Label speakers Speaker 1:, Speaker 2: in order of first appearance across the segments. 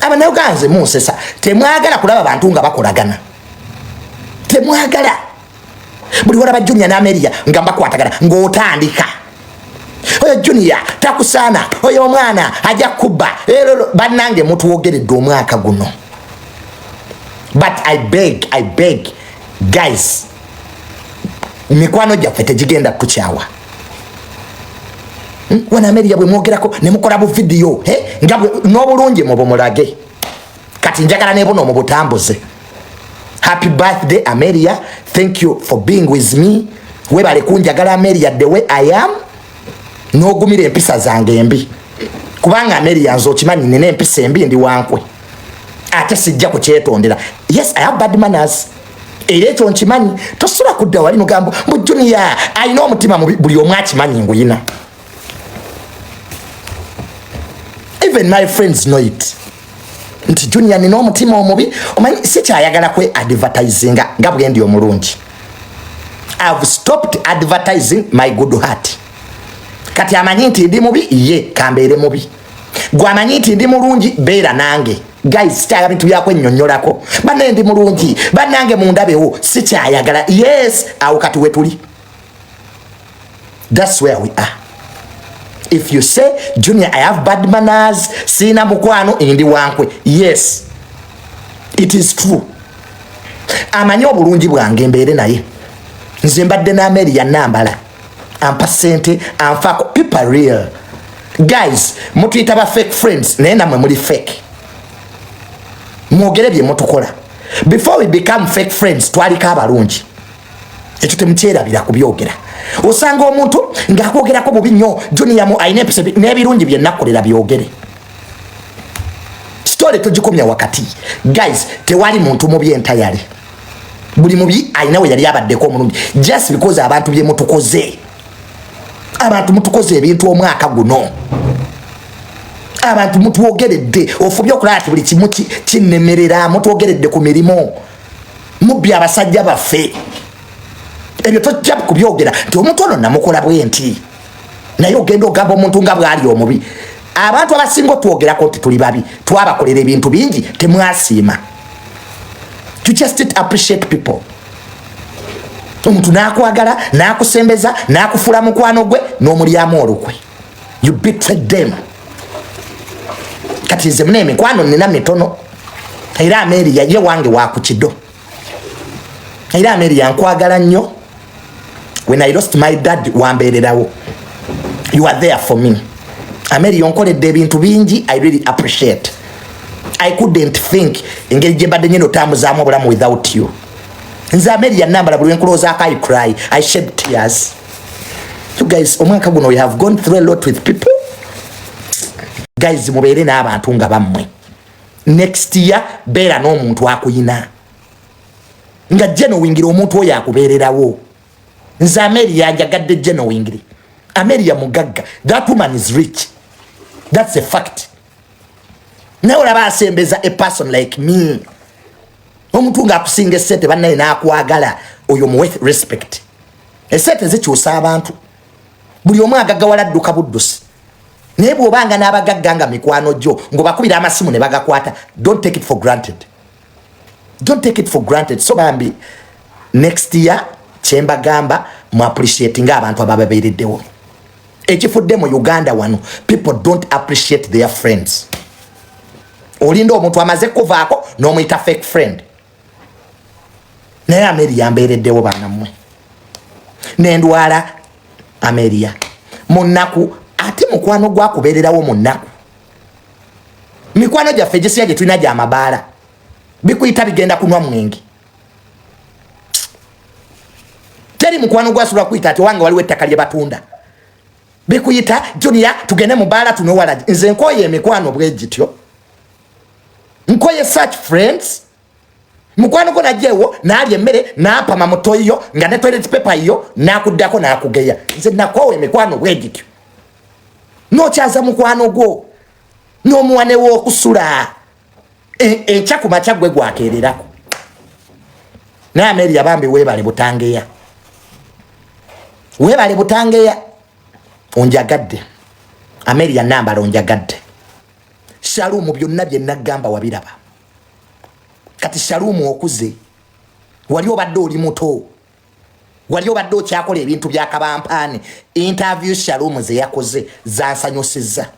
Speaker 1: abaneuganze musesa temwagala kulaba bantu nga bakolagana temwagala buli wala ba Junior na Ameria nga bakwatagana ng'otandika oyo Junior takusana oyo omwana ajja kuba bannange mutuwogeredde omwaka guno. But I beg guys, mikwano gyaffe tegigenda kukyawa. Wana Ameria bwe mwogerako ne mukola bu video nga n'obulungi mu bumulage kati njagala ne bono mu butambuze. Happy birthday Ameria, thank you for being with me. Webale kunjagala Ameria the way I am. N'ogumira empisa zange embi kubanga Ameria nzo kimanyi nene empisa embi ndi wankwe ate sijja kukyetondera. Yes, I have bad manners. Erecho nkimanyi tosula kudda wali nugambo mu Junior alina omutima buli omu akimanyi nguyina. Even my friends know it. Nti Junior nina omutima omubi omanyi sikyayagala kwe advertisinga nga bwendi omulungi. I've stopped advertising my good heart. Kati amanyi nti ndi mubi ye kambeere mubi. Gwe amanyi nti ndi mulungi beera nange. Guys, sikyayagala bintu byakwennyonnyolako. Banne ndi mulungi bannange mundabewo sikyayagala. Yes, awo kati we tuli. That's where we are. If you say Junior I have bad manners sina mukwano ndi wankwe, yes it is true. Amanyi obulungi bwange mbeere naye nze mbadde na Ameria nambala ampa sente anfako. People real guys, mutuyita ba fake friends naye namwe muli fake. Mwogere bye mutukola. Before we become fake friends twalika abalungi ekyo temukyerabira kubyogera. Osanga omuntu ng'akwogerako bubi nnyo Junior mu ayina episode n'ebirungi bye nakolera byogere. Story togikomya wakati. Guys, tewali muntu mubi entayale. Buli mubi ayina we yali abaddeko omulungi. Just because abantu bye mutukoze. Abantu mutukoze ebintu omwaka guno. Abantu mutuwogeredde ofubye okulaba ati buli kimu kinnemerera mutuwogeredde ku mirimo. Mubbi abasajja baffe. Ebyo tojja kubyogera nti omuntu ono namukola bwenti naye ogenda ogamba omuntu nga bwali omubi. Abantu abasinga otwogerako nti tuli babi twabakolera ebintu bingi temwasiima. You just didn't appreciate people. Omuntu nakwagala nakusembeza nakufula mukwano gwe n'omulyamu olukwe. You betrayed them. Kati nze mune mikwano nina mitono era Ameria ye wange wakukido. Era Ameria nkwagala nnyo. When I lost my dad wambeererawo. You are there for me. Ameria onkoledde ebintu bingi I really appreciate. I couldn't think engeri gye mbadde nyina otambuzaamu obulamu without you. Nze Ameria nambala buli wenkuloozaako I cry. I shed tears. You guys omwaka guno we have gone through a lot with people. Guys mubeere n'abantu nga bammwe. Next year beera n'omuntu akuyina. Nga genuwingire omuntu oyo akubeererawo. Nze Ameria njagadde genuwingire. Ameria mugagga. That woman is rich. That's a fact. Naye olaba asembeza a person like me. Omuntu nga akusinga esente bannaye n'akwagala oyo muwe respect. Esente zikyusa abantu. Buli omu agaggawala adduka buddusi. Naye bw'obanga n'abagagga nga mikwano gyo ng'obakubira amasimu ne bagakwata, don't take it for granted. Don't take it for granted. So bambi next year chemba gamba mu appreciating abantu abababeereddewo. Ekifudde mu Uganda wano people don't appreciate their friends. Olinda omuntu amaze kuvaako n'omuyita fake friend. Naye Ameria mbeereddewo baana mmwe. N'endwala Ameria munnaku ate mukwano gwakubeererawo munnaku. Mikwano gyaffe gisiya gye tulina gy'amabaala bikuyita bigenda kunwa mwenge. Teri mukwano gwasula kuyita ati wange waliwo ettaka lye batunda. Bikuyita Junior tugende mu baala tunowala. Nze nkoye emikwano bwe gityo. Nkoye such friends. Mukwano gwo najjeewo n'alya emmere n'apama mutoyiyo nga ne toilet paper yo n'akuddako n'akugeya. Nze nakowe emikwano bwe gityo. N'okyaza mukwano gwo n'omuwanewo okusula. Enkya ku makya gwe gwakeererako. Naye Ameria bambi weebale butangeya. Weebale butangeya. Onjagadde. Ameria nambala onjagadde. Shalom byonna bye nagamba wabiraba. Kati Shalom okuze. Wali obadde oli muto. Wali obadde okyakola ebintu bya kabampaane. Interview Shalom ze yakoze zansanyusizza.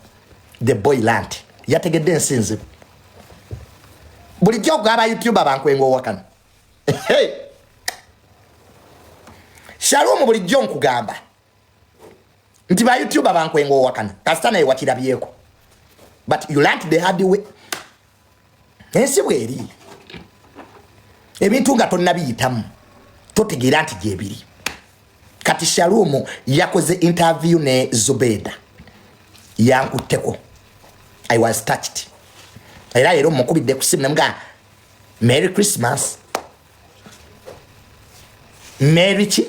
Speaker 1: The boy land. Yategedde ensinzi. Bulijjo gaba YouTube abankwengo owakana. Hey. Shalom bulijjo nkugamba. Nti ba YouTube abankwengo owakana. Kasitana ewakirabyeko. But you learned the hard way. Ensi bweri. Ebintu nga tonna biyitamu. Totegeera nti gyebiri. Kati Shalom yakoze interview ne Zubeda. Yankutteko. I was touched. Era yero mukubidde kusimu nga Merry Christmas. Merry chi.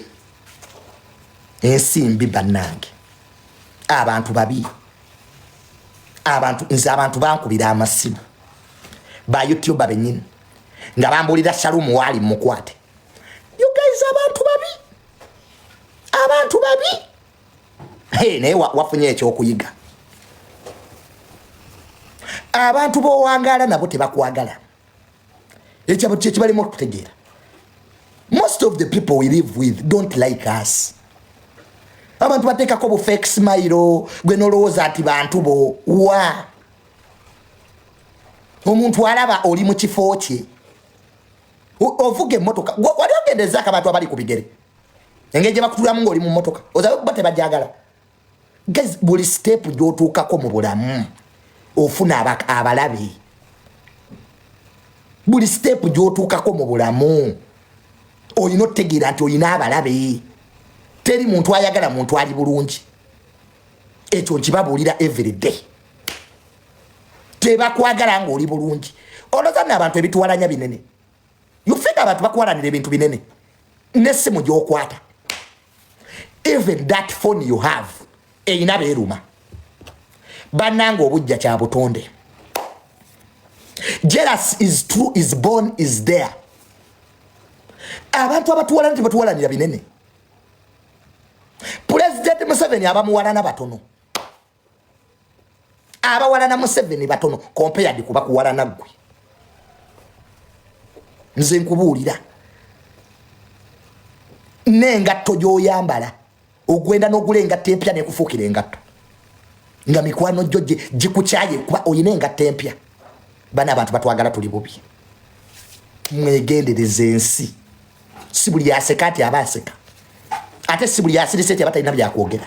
Speaker 1: Ensimbi bannange. Abantu babi. Abantu bankubira amasimu. Ba YouTube babenyini. Nga bambulira Shalom wali mukwate. You guys abantu babi. Abantu babi. Hey, naye wafunye ekyokuyiga. Abantu bo wangala nabo tebakwagala. Ekyabo kibali mu kutegeera. Most of the people we live with don't like us. Abantu bateka ko bu fake smile gwe nolowoza ati bantu bo wa. Omuntu alaba oli mu kifo kye. Ovuge motoka. Wali ogendeza abantu abali kubigere. Engeje bakutulamu ngoli mu motoka. Oza bate bajagala. Guys, buli step gyotuuka ko mu bulamu. Ofuna abalabi. Buli step gyotuukako mu bulamu. Olina otegeera nti olina abalabi. Teri muntu ayagala muntu ali bulungi. Ekyo nkibabuulira every day. Tebakwagala ng'oli bulungi. Olozana abantu ebituwalanya binene. You think abantu bakwalanira ebintu binene. N'essimu gy'okwata. Even that phone you have. Eyina beeruma. Banango obujja kya butonde. Jealous is true, is born, is there. Abantu abatuwalana tebatuwalanira binene. President Museveni abamuwalana batono. Abawalana Museveni batono compared kuba kuwalana gwe. Nze nkubuulira. N'engatto gy'oyambala ogwenda n'ogula engatto empya n'ekufuukira engatto. Nga mikwano jjo gikuchaye kuba oyina engatto empya. Bana abantu batwagala tuli bubi. Mwegendereze ensi. Si buli aseka ati abaseka. Ate si buli asirise ati abatalina byakwogera.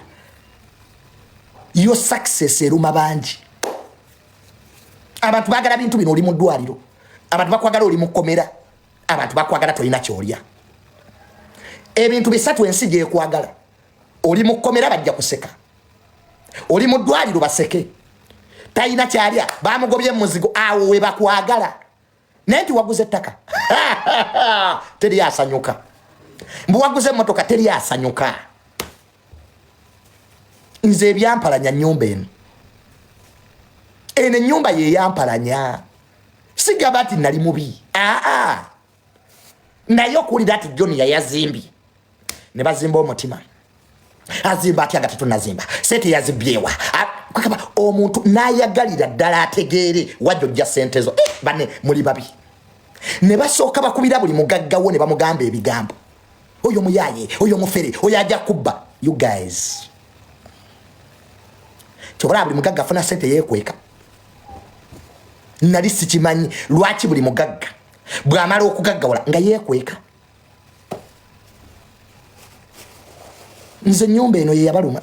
Speaker 1: Your success eruma bangi. Abantu bagala bintu bino oli mu ddwaliro. Abantu bakwagala oli mu kkomera. Abantu bakwagala tolina kyolya. Ebintu bisatu ensi gyekwagala. Oli mu kkomera bajja kuseka. Oli mu ddwaliro baseke. Tayina kyalya bamugobye muzigo awo we bakwagala. Nenti waguze ettaka. Teri asanyuka. Mbu waguze motoka teri asanyuka. Nze ebyampalanya nnyumba eno. Eno ennyumba ye yampalanya. Sigabati nali mubi. Naye okulira ati John yayazimbi. Ne bazimba omutima. Azimba atya gati tunazimba. Sente yazibyewa. Kwakaba omuntu nayagalira ddala ategeere wajjojja sente zo. Bane muli babi. Ne basooka bakubira buli mugaggawo ne bamugamba ebigambo. Oyo muyaye, oyo mufere, oyo ajja kubba. You guys. Chobola buli mugagga afuna sente yekweka. Nali sikimanyi lwaki buli mugagga bw'amala okugaggawala nga yekweka. Nze nyumba eno ye yabaluma.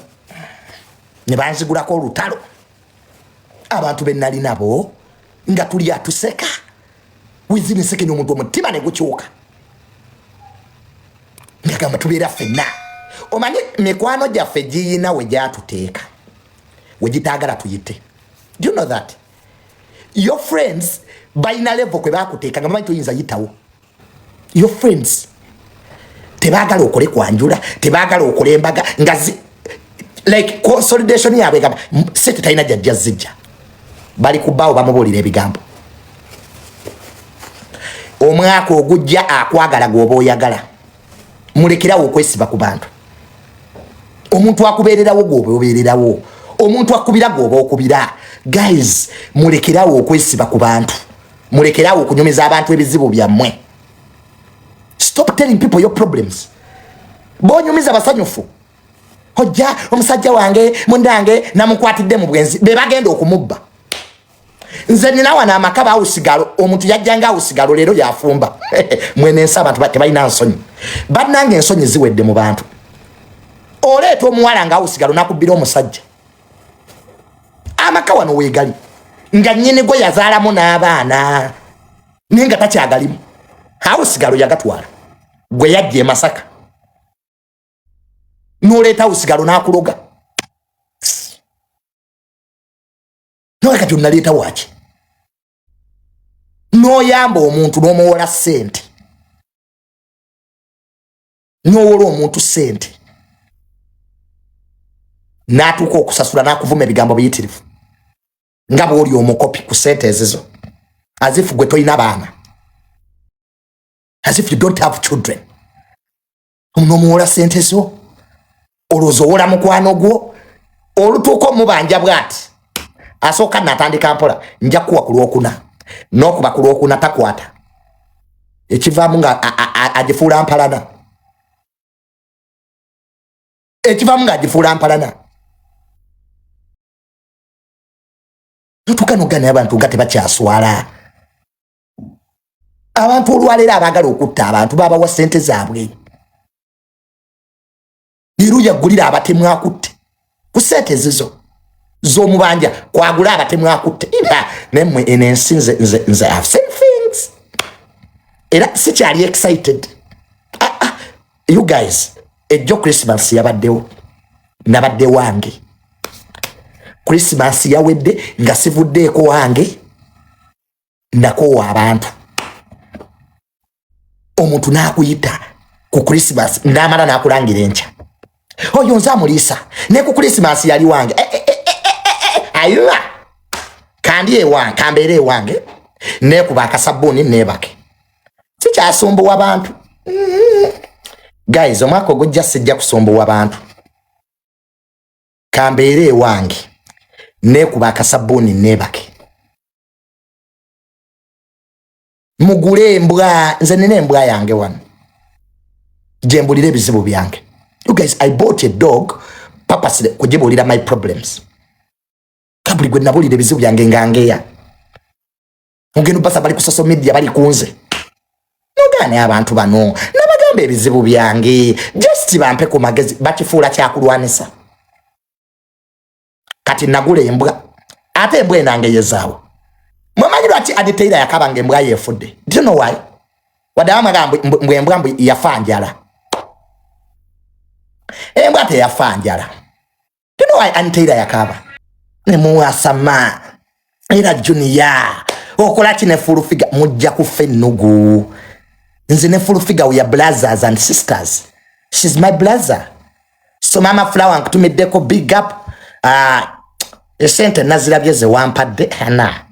Speaker 1: Ne banzigulako olutalo. Abantu be nali nabo nga tuli atuseka. Within a second omuntu omutima ne gukyuka. Ngagamba tubeera ffenna. Omanyi mikwano gyaffe giyina we gyatuteeka. We gitaagala tuyite. Do you know that? Your friends balina level kwe bakuteeka nga bamanyi toyinza yitawo. Your friends tebaagala okole kwanjula, tebaagala okole embaga nga like consolidation yaabwe gamba sente talina jjajja zijja. Bali kubbaawo bamubuulira ebigambo. Omwaka ogujja akwagala gwoba oyagala. Mulekerawo okwesiba ku bantu. Omuntu akubeererawo gwoba obeererawo. omuntu akubira goba okubira. Guys, mulekerawo okwesiba ku bantu. Mulekerawo okunyomeza abantu ebizibu byammwe. Stop telling people your problems. Bonyumiza basanyufu. Hojja omusajja wange mundange namukwatidde mu bwenzi be bagenda okumubba. Nze nina wana amakaba awusigalo omuntu yajjanga awusigalo leero yafumba. Mwene nsaba abantu tebalina nsonyi. Bannange ensonyi ziwedde mu bantu. Oleeta omuwala nga awusigalo nakubbira omusajja. Amaka wano weegali. Nga nnyini gwe yazaalamu n'abaana. Naye nga takyagalimu. Awusigalo yagatwala. Gwe yajja e Masaka. N'oleeta awusigalo n'akuloga. Nowe kati onaleeta waki. N'oyamba omuntu n'omuwola ssente. N'owola omuntu ssente. N'atuuka okusasula n'akuvuma ebigambo biyitirivu. Nga bw'oli omukopi ku ssente ezizo. As if gwe toyina baana. As if you don't have children. N'omuwola ssente zo. Olowooza owola mukwano gwo. Olutuuka omubanja bw'ati. Asooka natandika mpola nja kuwa ku Lwokuna. N'okuba ku Lwokuna takwata. Ekivaamu nga agifuula mpalana. Ekivaamu nga agifuula mpalana. Notuuka n'ogana abantu nga tebakyaswala. Abantu olwaleero abaagala okutta abantu babawa ssente zaabwe. Leero yaggulira abatemu akutte. Ku ssente zizo. Z'omubanja kwagula abatemu akutte. Nemmwe enensi nze I've seen things. Era sikyali excited. You guys, ejjo Christmas yabaddewo. Nabadde wange. Christmas yawedde nga sivuddeeko wange. Nakoowa abantu. Omuntu n'akuyita ku Christmas n'amala n'akulangira enkya. Oyo nze amuliisa. Ne ku Christmas yali wange. Ayuwa. Kandi ewange, kambeere ewange. Neekuba akasabbuuni neebake. Sikyasumbuwa abantu. Guys, omwaka ogujja sijja kusumbuwa abantu. Kambeere ewange. Neekuba akasabbuuni neebake. Mugule embwa, nze nina embwa yange wano. Gyembulira ebizibu byange. You guys, I bought a dog purposely kugibulira my problems. Kabuli gwe nabulira ebizibu byange ngangeya. Mugendo basa bali ku social media bali kunze. Nogane abantu bano. Nabagamba ebizibu byange. Just bampe ku magezi bakifuula kyakulwanisa. Kati nagule embwa. Ate embwa enange yezaawo. Mwamanyi lwaki aditaira yakabanga embwa yefudde. Do you know why? Wadama gamba embwa yafanjala. Embwa teyafanjala. Do you know why aditaira yakaba? Nemuwasama. Era Junior. Okola kine full figure mujja kufa ennugu. Nze ne full figure we are brothers and sisters. She's my brother. So Mama Flower nkutumiddeko big up. Esente nazirabye ze wampadde ana.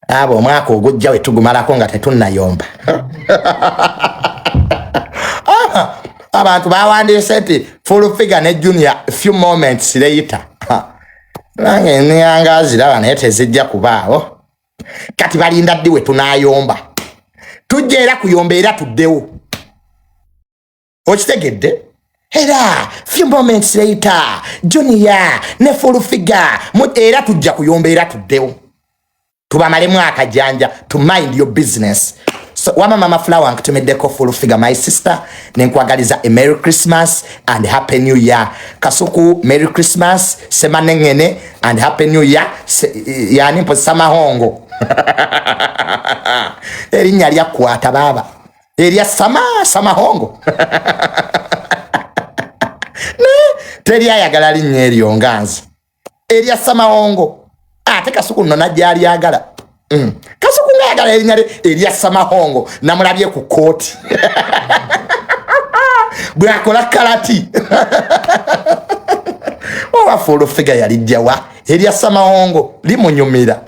Speaker 1: Abo omwaka ogujja we tugumalako nga tetunnayomba. Abantu bawandiise nti full figure ne Junior a few moments later. Nange niyanga ziraba naye tezijja kubaawo. Kati balinda ddi we tunayomba. Tujja era kuyomba era tuddewo. Okitegedde? Era few moments later Junior ne full figure era tujja kuyomba era tuddewo. Tubamalemu akajanja to mind your business. So wama Mama Flower nkutumiddeko full figure my sister nenkwagaliza a Merry Christmas and Happy New Year. Kasuku Merry Christmas semanengene and Happy New Year yani mpo samahongo. Erinnya lyakwata baba. Erya samahongo. Ne teri ayagala linnya eryo nganzi. Erya samahongo. Ate Kasuku nno najja alyagala. Kasuku ngayagala erinnya erya samahongo namulabye ku kooti. Bwakola kalati. Owa full figure yalijja wa erya samahongo limunyumira.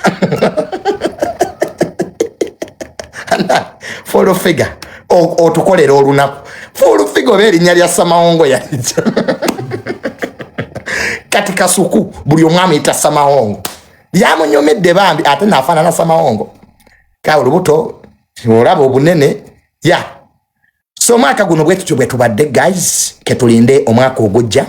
Speaker 1: Full figure otukolera olunaku. Full figure erinnya lya samahongo yalijja. kati kasuku buli omwami ita samahongo yamunyomedde bambi ate nafaanana samahongo kawe lubuto olaba obunene ya so mwaka guno bwe tutyo bwe tubadde guys ketulinde omwaka ogujja